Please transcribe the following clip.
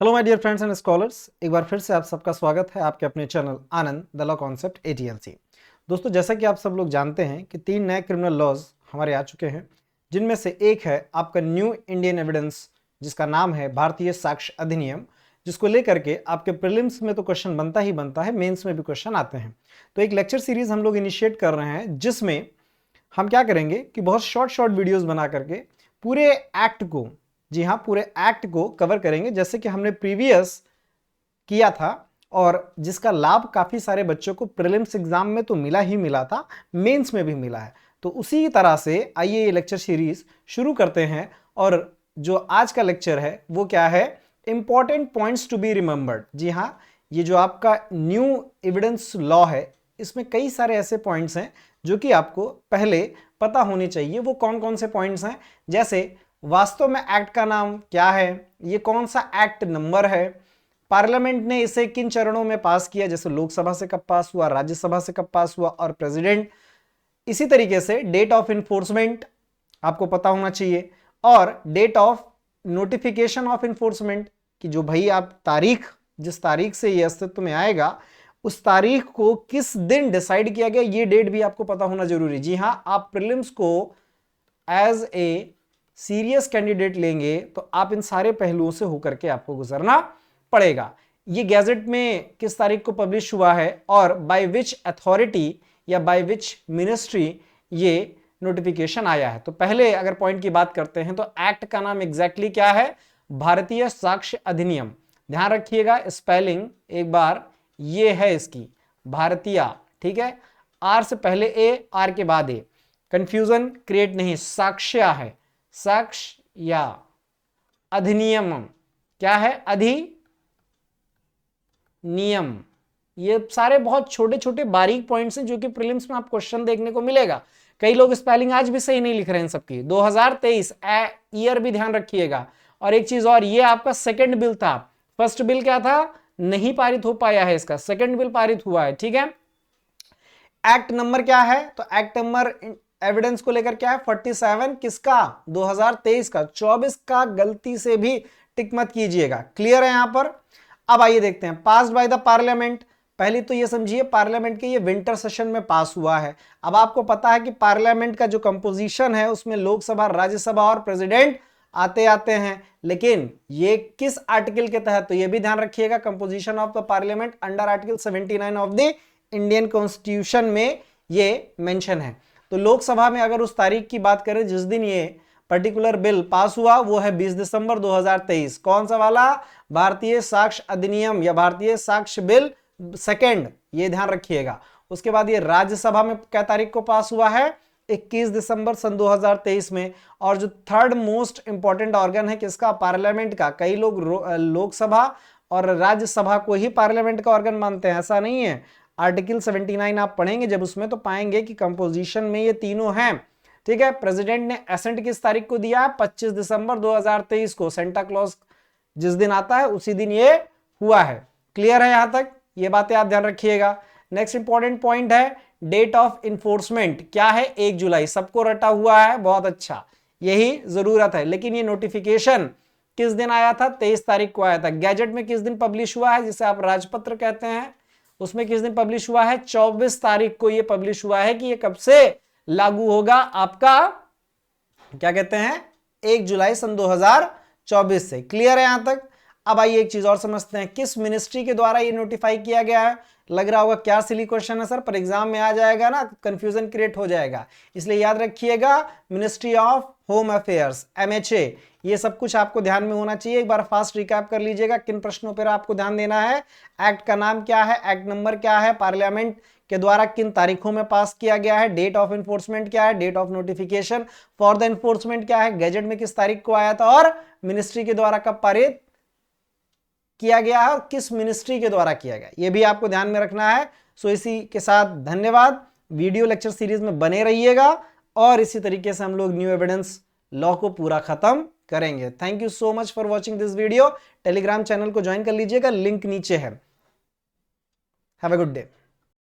Hello my dear friends and scholars, एक बार फिर से आप सबका स्वागत है आपके अपने channel Anand the law concept ATLC। दोस्तों, जैसा कि आप सब लोग जानते हैं कि 3 नए क्रिमिनल लॉज हमारे आ चुके हैं, जिनमें से एक है आपका न्यू इंडियन एविडेंस, जिसका नाम है भारतीय साक्ष्य अधिनियम, जिसको लेकर के आपके प्रीलिम्स में तो क्वेश्चन बनता ही बनता है, मेंस में भी क्वेश्चन आते हैं। तो एक लेक्चर सीरीज हम लोग इनिशिएट कर रहे हैं, जिसमें हम क्या करेंगे कि बहुत शॉर्ट वीडियोस बना करके पूरे एक्ट को, जी हाँ, पूरे एक्ट को कवर करेंगे, जैसे कि हमने प्रीवियस किया था, और जिसका लाभ काफी सारे बच्चों को प्रीलिम्स एग्जाम में तो मिला ही मिला था, मेंस में भी मिला है। तो उसी तरह से आइए ये लेक्चर सीरीज शुरू करते हैं। और जो आज का लेक्चर है वो क्या है, important points to be remembered. जी हाँ, ये जो आपका न्यू एविडेंस लॉ है, इसमें कई सारे ऐसे पॉइंट्स हैं जो कि आपको पहले पता होने चाहिए। वो कौन कौन से पॉइंट्स हैं, जैसे वास्तव में एक्ट का नाम क्या है, ये कौन सा एक्ट नंबर है, पार्लियामेंट ने इसे किन चरणों में पास किया, जैसे लोकसभा से कब पास हुआ, राज्यसभा से कब पास हुआ, और प्रेसिडेंट। इसी तरीके से डेट ऑफ इन्फोर्समेंट आपको पता होना चाहिए, और date of notification of enforcement कि जो भाई आप तारीख, जिस तारीख से ये अस्तित्व में आएगा, उस तारीख को किस दिन डिसाइड किया गया, ये डेट भी आपको पता होना जरूरी। जी हां, आप प्रीलिम्स को एज ए सीरियस कैंडिडेट लेंगे तो आप इन सारे पहलुओं से होकर के आपको गुजरना पड़ेगा। ये गैजेट में किस तारीख को पब्लिश हुआ है, और बाय विच अथॉरिटी या बाय विच मिनिस्ट्री ये नोटिफिकेशन आया है। तो पहले अगर पॉइंट की बात करते हैं तो एक्ट का नाम एग्जैक्टली क्या है, भारतीय साक्ष्य अधिनियम। ध्यान रखिएगा स्पेलिंग एक बार, ये है इसकी भारतीय, ठीक है, आर से पहले ए, आर के बाद ए, कंफ्यूजन क्रिएट नहीं, साक्ष्य है, साक्ष्य या अधिनियम क्या है, अधिनियम। ये सारे बहुत छोटे छोटे बारीक पॉइंट्स हैं जो कि प्रीलिम्स में आप क्वेश्चन देखने को मिलेगा। कई लोग स्पेलिंग आज भी सही नहीं लिख रहे हैं सबकी। 2023 ईयर भी ध्यान रखिएगा। और एक चीज और, ये आपका सेकंड बिल था, फर्स्ट बिल क्या था, नहीं पारित हो पाया है, इसका सेकंड बिल पारित हुआ है, ठीक है। एक्ट नंबर क्या है, तो एक्ट नंबर एविडेंस को लेकर क्या है, 47, किसका, 2023 का। 24 का गलती से भी टिक मत कीजिएगा, क्लियर है यहां पर। अब आइए देखते हैं, पास्ड बाय द पार्लियामेंट। पहले तो ये समझिए पार्लियामेंट के ये विंटर सेशन में पास हुआ है। अब आपको पता है कि पार्लियामेंट का जो कंपोजिशन है उसमें लोकसभा, राज्यसभा और प्रेसिडेंट आते आते हैं, लेकिन ये किस आर्टिकल के तहत, तो ये भी ध्यान रखिएगा, composition of the parliament under article 79 of the Indian constitution में ये मेंशन है। तो लोकसभा में अगर उस तारीख की बात करें जिस दिन ये पर्टिकुलर बिल पास हुआ, वो है 20 दिसंबर 2023। कौन सा वाला, भारतीय साक्ष्य अधिनियम या भारतीय साक्ष्य बिल सेकंड, ये ध्यान रखिएगा। उसके बाद ये राज्यसभा में क्या तारीख को पास हुआ है, 21 दिसंबर सन 2023 में। और जो थर्ड मोस्ट इंपॉर्टेंट ऑर्गन है किसका, पार्लियामेंट का। कई लोग लोकसभा और राज्यसभा को ही पार्लियामेंट का ऑर्गन मानते हैं, ऐसा नहीं है। आर्टिकल 79 आप पढ़ेंगे जब, उसमें तो पाएंगे कि कंपोजिशन में ये तीनों हैं, ठीक है। प्रेसिडेंट ने एसेंट किस तारीख को दिया, 25 दिसंबर 2023 को। सेंटा क्लॉज जिस दिन आता है उसी दिन ये हुआ है। क्लियर है यहां तक, ये बातें आप ध्यान रखिएगा। नेक्स्ट इंपॉर्टेंट पॉइंट है डेट ऑफ इन्फोर्समेंट, क्या है, 1 जुलाई। सबको रटा हुआ है, बहुत अच्छा, यही जरूरत है। लेकिन ये नोटिफिकेशन किस दिन आया था, 23 तारीख को आया था। गैजेट में किस दिन पब्लिश हुआ है, जिसे आप राजपत्र कहते हैं, उसमें किस दिन पब्लिश हुआ है, 24 तारीख को ये पब्लिश हुआ है। कि ये कब से लागू होगा, आपका क्या कहते हैं, 1 जुलाई सन 2024 से। क्लियर है यहां तक। अब आइए एक चीज और समझते हैं, किस मिनिस्ट्री के द्वारा ये नोटिफाई किया गया है। लग रहा होगा क्या सिली क्वेश्चन है सर, पर एग्जाम में आ जाएगा ना, कंफ्यूजन क्रिएट हो जाएगा, इसलिए याद रखिएगा, ministry of home affairs, MHA। ये सब कुछ आपको ध्यान में होना चाहिए। एक बार फास्ट रिकैप कर लीजिएगा किन प्रश्नों पर आपको ध्यान देना है। एक्ट का नाम क्या है, एक्ट नंबर क्या है, पार्लियामेंट के द्वारा किन तारीखों में पास किया गया है, डेट ऑफ इन्फोर्समेंट क्या है, date of notification for the enforcement क्या है, गैजेट में किस तारीख को आया था, और मिनिस्ट्री के द्वारा कब पारित किया गया है और किस मिनिस्ट्री के द्वारा किया गया, ये भी आपको ध्यान में रखना है। सो इसी के साथ धन्यवाद, वीडियो लेक्चर सीरीज में बने रहिएगा, और इसी तरीके से हम लोग न्यू एविडेंस लॉ को पूरा खत्म करेंगे। Thank you so much for watching this video. Telegram channel को ज्वाइन कर लीजिएगा, लिंक नीचे है। Have a good day.